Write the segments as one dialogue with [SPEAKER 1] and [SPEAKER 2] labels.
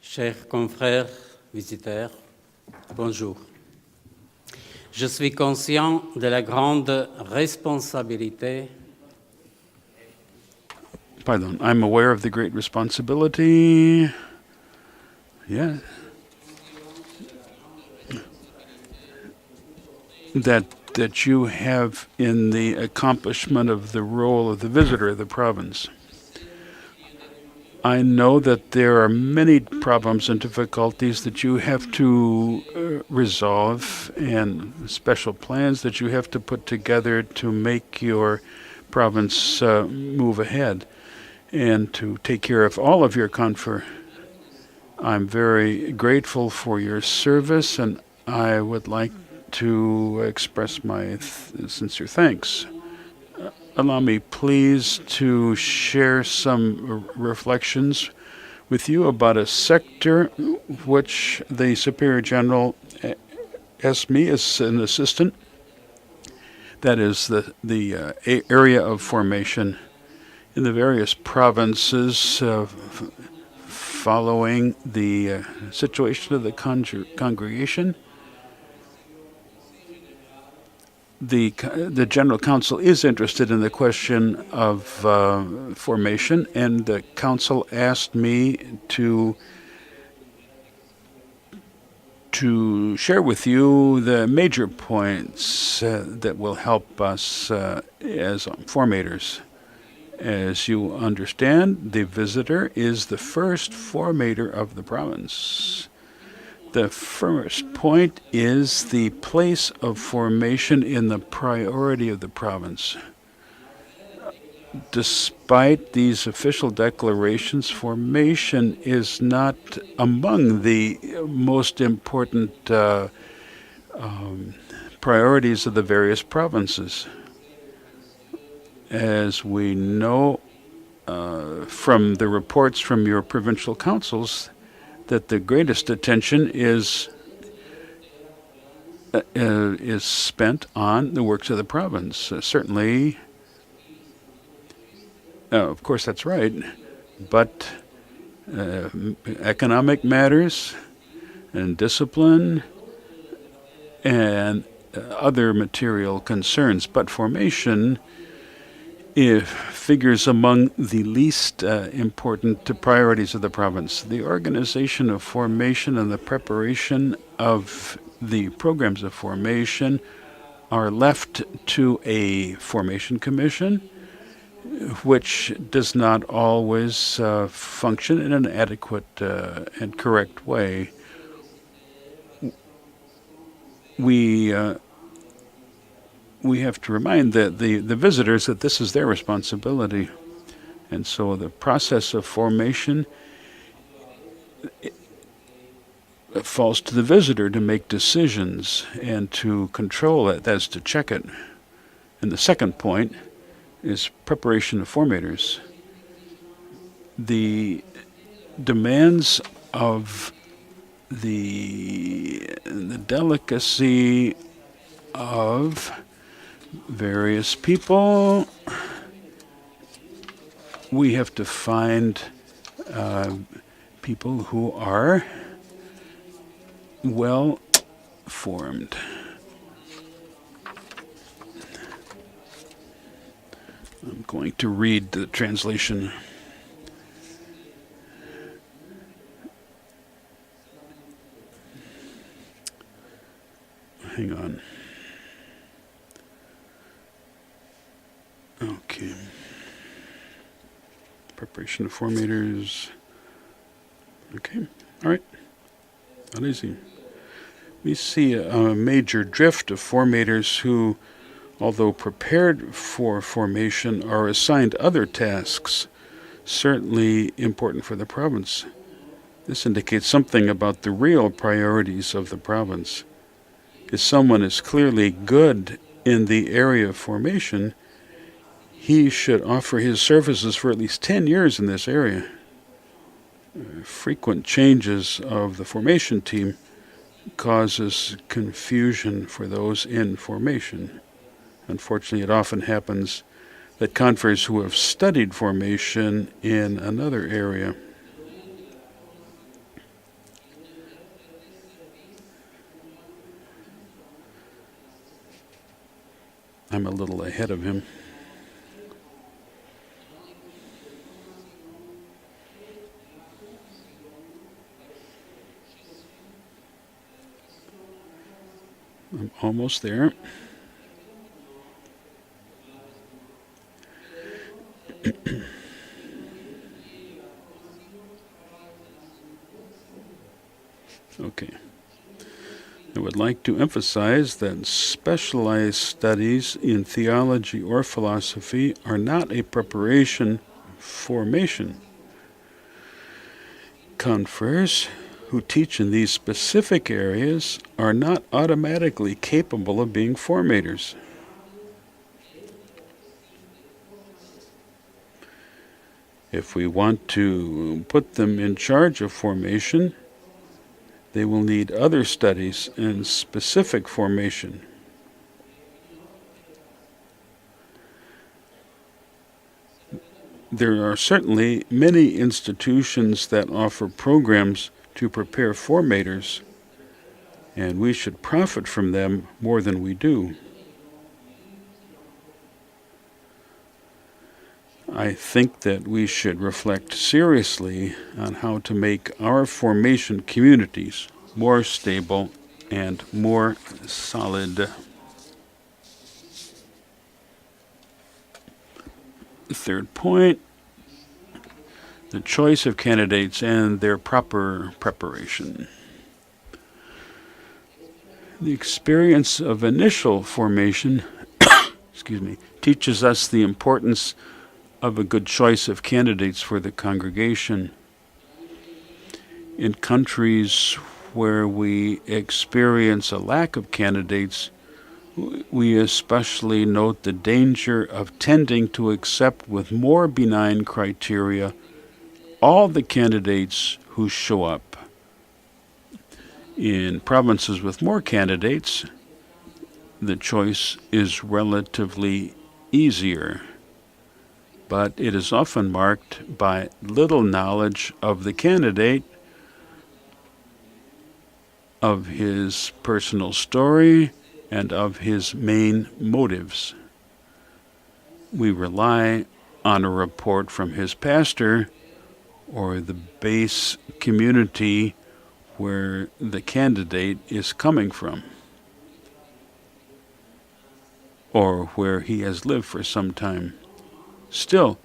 [SPEAKER 1] Chers confrères visiteurs, bonjour. Je suis conscient de la grande responsabilité.
[SPEAKER 2] Pardon, I'm aware of the great responsibility. Yeah. That you have in the accomplishment of the role of the visitor of the province. I know that there are many problems and difficulties that you have to resolve and special plans that you have to put together to make your province move ahead and to take care of all of your confer. I'm very grateful for your service, and I would like to express my sincere thanks. Allow me, please, to share some reflections with you about a sector which the Superior General asked me as an assistant. That is the area of formation in the various provinces following the situation of the congregation. The General Council is interested in the question of formation, and the Council asked me to share with you the major points that will help us as formators. As you understand, the visitor is the first formator of the province. The first point is the place of formation in the priority of the province. Despite these official declarations, formation is not among the most important priorities of the various provinces. As we know from the reports from your provincial councils, that the greatest attention is spent on the works of the province. Certainly, of course, that's right, but economic matters and discipline and other material concerns. But formation figures among the least important priorities of the province. The organization of formation and the preparation of the programs of formation are left to a formation commission, which does not always function in an adequate and correct way. We have to remind the visitors that this is their responsibility. And so the process of formation falls to the visitor to make decisions and to control it, that's to check it. And the second point is preparation of formators. The demands of the delicacy of various people. We have to find people who are well formed. I'm going to read the translation. Hang on. Okay. Preparation of formators. Okay. All right. Not easy. We see a major drift of formators who, although prepared for formation, are assigned other tasks, certainly important for the province. This indicates something about the real priorities of the province. If someone is clearly good in the area of formation, he should offer his services for at least 10 years in this area. Frequent changes of the formation team causes confusion for those in formation. Unfortunately, it often happens that conferees who have studied formation in another area I'm a little ahead of him. I'm almost there. Okay. I would like to emphasize that specialized studies in theology or philosophy are not a preparation formation. Confreres who teach in these specific areas are not automatically capable of being formators. If we want to put them in charge of formation, they will need other studies and specific formation. There are certainly many institutions that offer programs to prepare formators, and we should profit from them more than we do. I think that we should reflect seriously on how to make our formation communities more stable and more solid. Third point, the choice of candidates and their proper preparation. The experience of initial formation teaches us the importance of a good choice of candidates for the congregation. In countries where we experience a lack of candidates, we especially note the danger of tending to accept with more benign criteria all the candidates who show up. In provinces with more candidates, the choice is relatively easier, but it is often marked by little knowledge of the candidate, of his personal story, and of his main motives. We rely on a report from his pastor or the base community where the candidate is coming from, or where he has lived for some time. Still,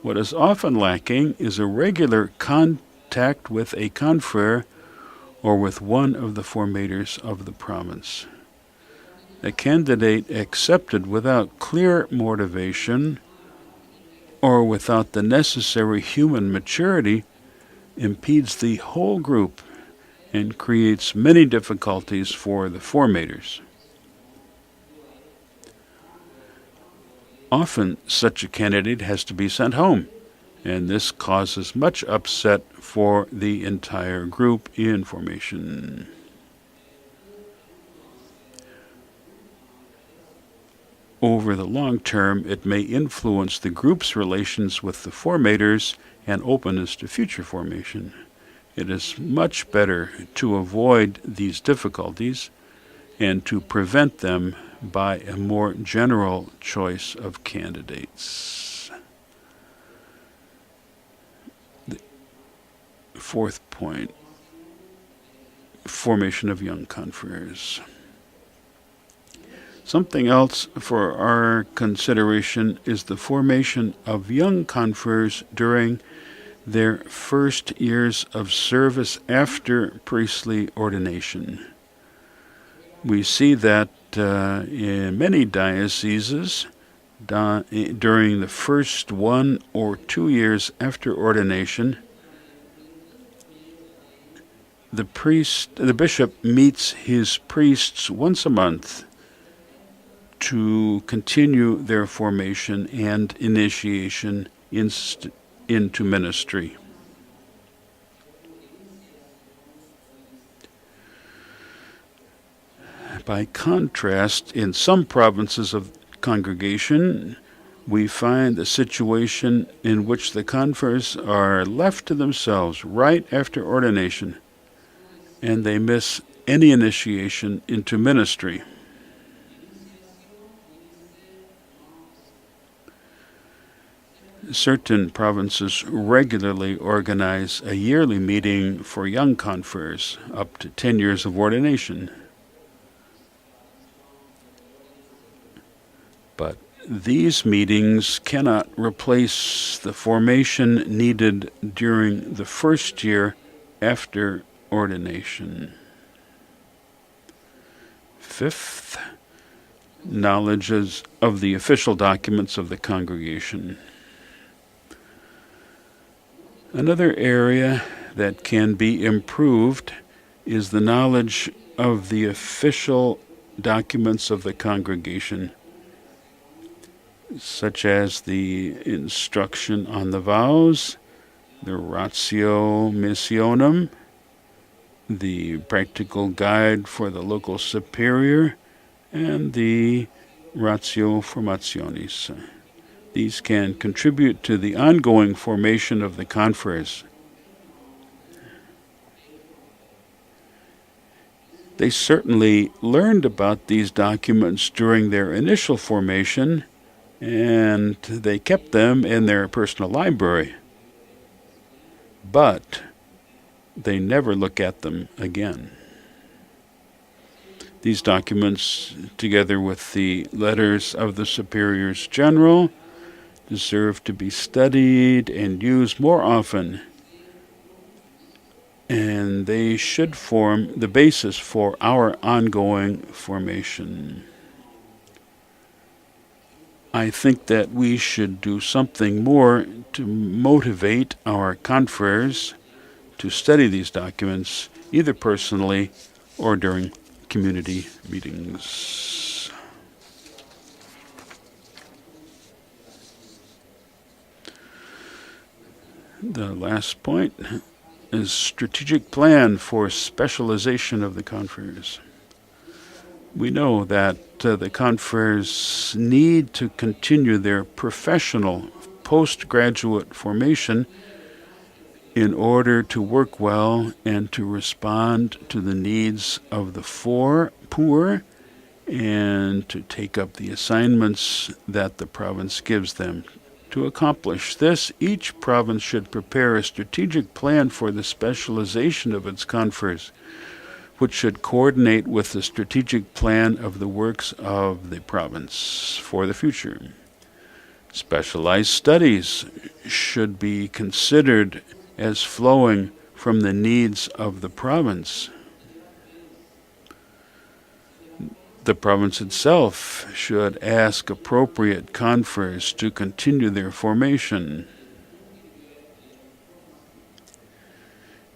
[SPEAKER 2] what is often lacking is a regular contact with a confrere or with one of the formators of the province. A candidate accepted without clear motivation or without the necessary human maturity impedes the whole group and creates many difficulties for the formators. Often such a candidate has to be sent home, and this causes much upset for the entire group in formation. Over the long term, it may influence the group's relations with the formators and openness to future formation. It is much better to avoid these difficulties and to prevent them by a more general choice of candidates. The fourth point, formation of young confreres. Something else for our consideration is the formation of young confreres during their first years of service after priestly ordination. We see that in many dioceses, during the first 1 or 2 years after ordination, the bishop meets his priests once a month to continue their formation and initiation into ministry. By contrast, in some provinces of congregation, we find a situation in which the confreres are left to themselves right after ordination, and they miss any initiation into ministry. certain provinces regularly organize a yearly meeting for young confreres up to 10 years of ordination. But these meetings cannot replace the formation needed during the first year after ordination. Fifth, knowledge of the official documents of the congregation. Another area that can be improved is the knowledge of the official documents of the congregation, such as the instruction on the vows, the ratio missionum, the practical guide for the local superior, and the ratio formationis. These can contribute to the ongoing formation of the confreres. They certainly learned about these documents during their initial formation, and they kept them in their personal library. But they never look at them again. These documents, together with the letters of the superiors general, deserve to be studied and used more often, and they should form the basis for our ongoing formation. I think that we should do something more to motivate our confreres to study these documents, either personally or during community meetings. The last point is strategic plan for specialization of the confreres. We know that the confreres need to continue their professional postgraduate formation in order to work well and to respond to the needs of the poor and to take up the assignments that the province gives them. To accomplish this, each province should prepare a strategic plan for the specialization of its confreres, which should coordinate with the strategic plan of the works of the province for the future. Specialized studies should be considered as flowing from the needs of the province. The province itself should ask appropriate confreres to continue their formation.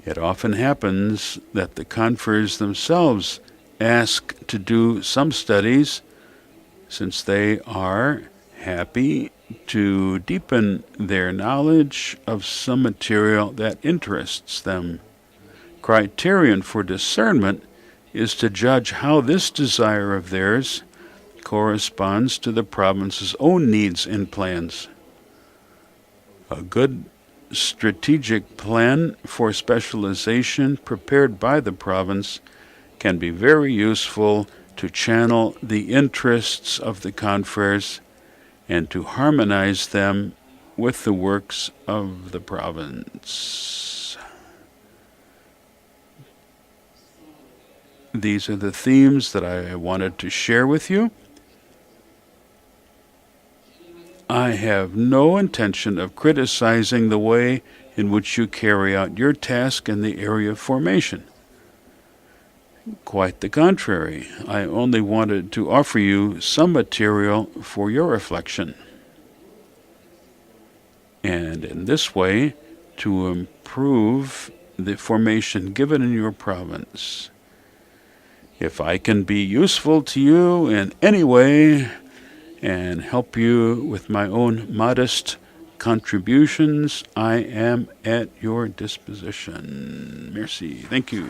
[SPEAKER 2] It often happens that the confreres themselves ask to do some studies, since they are happy to deepen their knowledge of some material that interests them. Criterion for discernment is to judge how this desire of theirs corresponds to the province's own needs and plans. A good strategic plan for specialization prepared by the province can be very useful to channel the interests of the confreres and to harmonize them with the works of the province. These are the themes that I wanted to share with you. I have no intention of criticizing the way in which you carry out your task in the area of formation. Quite the contrary, I only wanted to offer you some material for your reflection, and in this way to improve the formation given in your province. If I can be useful to you in any way and help you with my own modest contributions, I am at your disposition. Merci. Thank you.